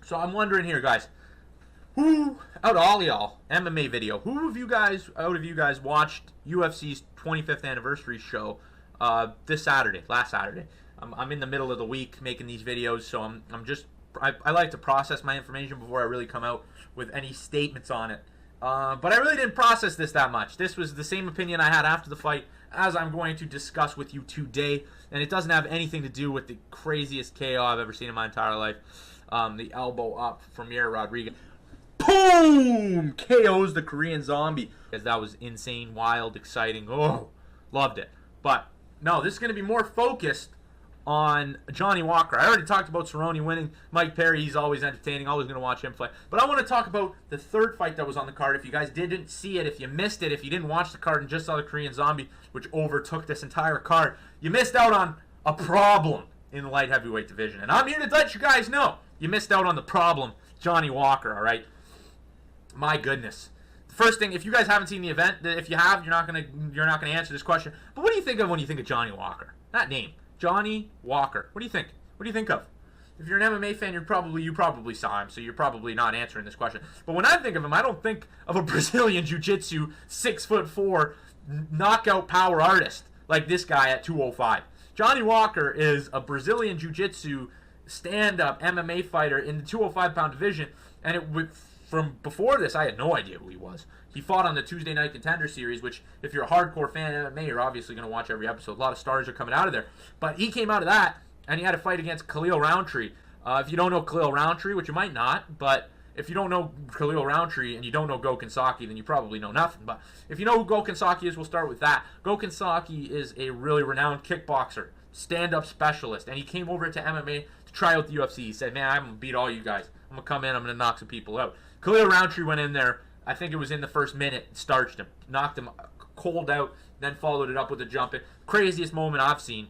So I'm wondering here, guys, who out of all y'all MMA video, who of you guys watched UFC's 25th anniversary show this Saturday, last Saturday? I'm in the middle of the week making these videos, so I like to process my information before I really come out with any statements on it. But I really didn't process this that much. This was the same opinion I had after the fight as I'm going to discuss with you today, and it doesn't have anything to do with the craziest KO I've ever seen in my entire life. The elbow up from Yair Rodriguez. Boom! KOs the Korean Zombie. Because that was insane, wild, exciting. Oh, loved it. But no, this is going to be more focused on Johnny Walker. I already talked about Cerrone winning. Mike Perry, he's always entertaining. Always going to watch him fight. But I want to talk about the third fight that was on the card. If you guys didn't see it, if you missed it, if you didn't watch the card and just saw the Korean Zombie, which overtook this entire card, you missed out on a problem in the light heavyweight division. And I'm here to let you guys know you missed out on the problem, Johnny Walker, all right? My goodness. The first thing, if you guys haven't seen the event, if you have, you're not gonna answer this question. But what do you think of when you think of Johnny Walker? That name, Johnny Walker. What do you think? What do you think of? If you're an MMA fan, you probably saw him, so you're probably not answering this question. But when I think of him, I don't think of a Brazilian Jiu-Jitsu 6'4" knockout power artist like this guy at 205. Johnny Walker is a Brazilian Jiu-Jitsu stand-up MMA fighter in the 205-pound division, and from before this, I had no idea who he was. He fought on the Tuesday Night Contender Series, which, if you're a hardcore fan of MMA, you're obviously going to watch every episode. A lot of stars are coming out of there. But he came out of that, and he had a fight against Khalil Roundtree. If you don't know Khalil Roundtree, which you might not, but if you don't know Khalil Roundtree and you don't know Gokhan Saki, then you probably know nothing. But if you know who Gokhan Saki is, we'll start with that. Gokhan Saki is a really renowned kickboxer, stand-up specialist, and he came over to MMA to try out the UFC. He said, man, I'm going to beat all you guys. I'm going to come in, I'm going to knock some people out. Khalil Roundtree went in there, I think it was in the first minute, starched him, knocked him cold out, then followed it up with a jump in. Craziest moment I've seen.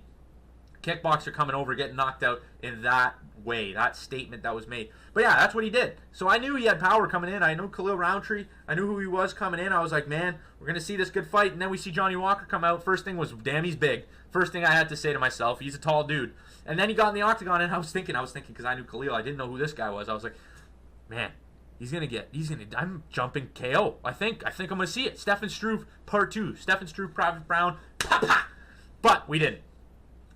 Kickboxer coming over, getting knocked out in that way, that statement that was made. But yeah, that's what he did. So I knew he had power coming in. I knew Khalil Roundtree. I knew who he was coming in. I was like, man, we're going to see this good fight. And then we see Johnny Walker come out. First thing was, damn, he's big. First thing I had to say to myself, he's a tall dude. And then he got in the octagon, and I was thinking, because I knew Khalil, I didn't know who this guy was. I was like, man, I'm jumping KO. I think I'm going to see it. Stefan Struve, part 2. Stefan Struve, Private Brown, pa. But we didn't.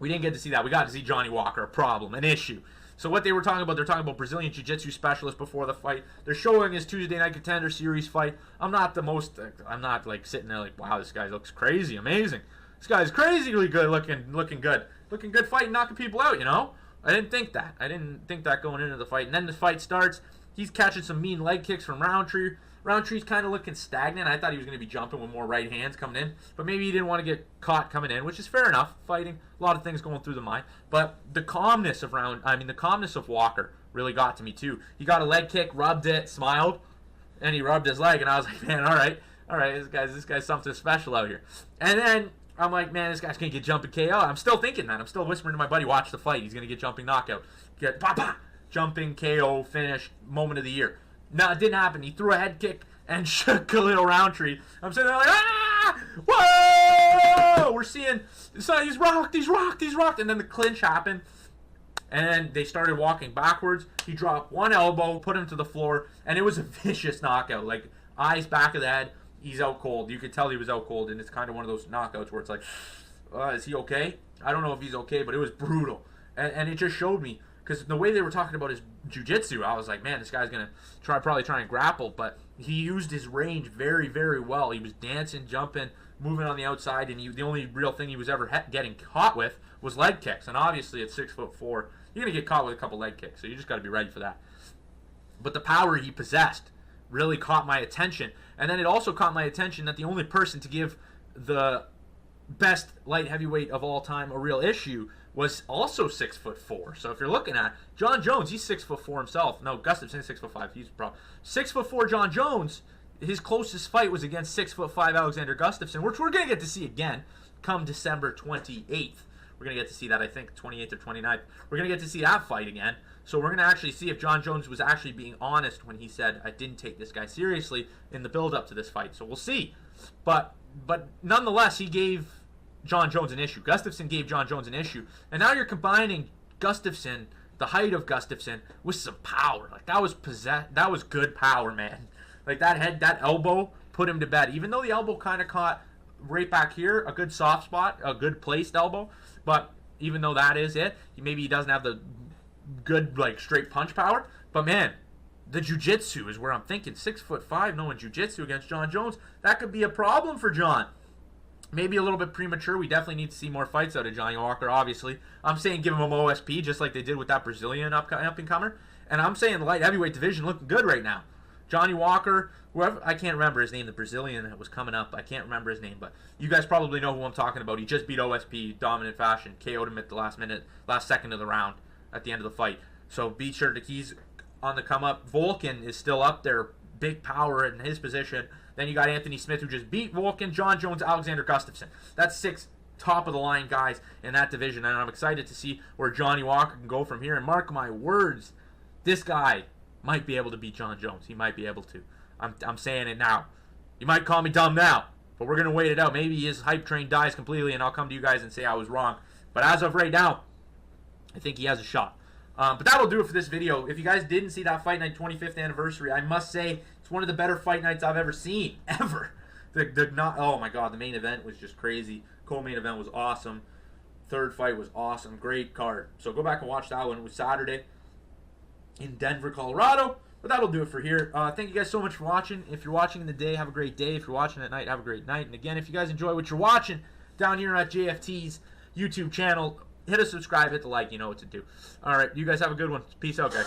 We didn't get to see that. We got to see Johnny Walker, a problem, an issue. So what they were talking about, they're talking about Brazilian Jiu-Jitsu specialist before the fight. They're showing his Tuesday Night Contender Series fight. I'm not like sitting there like, wow, this guy looks crazy, amazing. This guy's crazily good, looking good fighting, knocking people out, you know? I didn't think that going into the fight. And then the fight starts. He's catching some mean leg kicks from Roundtree. Roundtree's kind of looking stagnant. I thought he was going to be jumping with more right hands coming in, but maybe he didn't want to get caught coming in, which is fair enough. Fighting, a lot of things going through the mind. But the calmness of Walker really got to me too. He got a leg kick, rubbed it, smiled, and he rubbed his leg, and I was like, man, all right, this guy's something special out here. And then I'm like, man, this guy's going to get jumping KO. I'm still thinking that. I'm still whispering to my buddy, watch the fight. He's going to get jumping knockout. Get jumping KO, finish, moment of the year. No, it didn't happen. He threw a head kick and shook Khalil Roundtree. I'm sitting there like, ah! Whoa! We're seeing, so he's rocked. And then the clinch happened. And then they started walking backwards. He dropped one elbow, put him to the floor, and it was a vicious knockout. Like, eyes back of the head, he's out cold. You could tell he was out cold, and it's kind of one of those knockouts where it's like, is he okay? I don't know if he's okay, but it was brutal. And it just showed me, because the way they were talking about his jiu-jitsu, I was like, man, this guy's going to probably try and grapple, but he used his range very, very well. He was dancing, jumping, moving on the outside, and the only real thing he was ever getting caught with was leg kicks. And obviously at 6'4", you're going to get caught with a couple leg kicks, so you just got to be ready for that. But the power he possessed really caught my attention. And then it also caught my attention that the only person to give the best light heavyweight of all time a real issue was also 6'4". So if you're looking at Jon Jones, he's 6'4" himself. No, Gustafsson 6'5". He's a problem. 6'4" Jon Jones, his closest fight was against 6'5" Alexander Gustafsson, which we're gonna get to see again come December 28th. We're gonna get to see that, I think, 28th or 29th. We're gonna get to see that fight again. So we're gonna actually see if Jon Jones was actually being honest when he said, I didn't take this guy seriously in the build-up to this fight. So we'll see. But nonetheless, he gave Jon Jones an issue. Gustafsson gave Jon Jones an issue. And now you're combining Gustafsson the height of Gustafsson with some power. Like, that was good power, man. Like, that elbow put him to bed. Even though the elbow kind of caught right back here, a good soft spot, a good placed elbow. But even though that is it, maybe he doesn't have the good, like, straight punch power. But, man, the jiu-jitsu is where I'm thinking. 6'5", knowing jiu-jitsu against Jon Jones, that could be a problem for Jon. Maybe a little bit premature. We definitely need to see more fights out of Johnny Walker, obviously. I'm saying give him an OSP, just like they did with that Brazilian up-and-comer. And I'm saying the light heavyweight division looking good right now. Johnny Walker, whoever, I can't remember his name, the Brazilian that was coming up. I can't remember his name, but you guys probably know who I'm talking about. He just beat OSP, dominant fashion, KO'd him at the last second of the round at the end of the fight. So be sure that he's on the come up. Volkan is still up there, big power in his position. Then you got Anthony Smith, who just beat Volkan, Jon Jones, Alexander Gustafsson. That's 6 top-of-the-line guys in that division, and I'm excited to see where Johnny Walker can go from here. And mark my words, this guy might be able to beat Jon Jones. He might be able to. I'm saying it now. You might call me dumb now, but we're going to wait it out. Maybe his hype train dies completely, and I'll come to you guys and say I was wrong. But as of right now, I think he has a shot. But that'll do it for this video. If you guys didn't see that Fight Night 25th anniversary, I must say it's one of the better fight nights I've ever seen, ever. Oh my God, the main event was just crazy. Co-main event was awesome. Third fight was awesome. Great card. So go back and watch that one. It was Saturday in Denver, Colorado. But that'll do it for here. Thank you guys so much for watching. If you're watching in the day, have a great day. If you're watching at night, have a great night. And again, if you guys enjoy what you're watching down here at JFT's YouTube channel, hit a subscribe, hit the like, you know what to do. All right, you guys have a good one. Peace out, guys.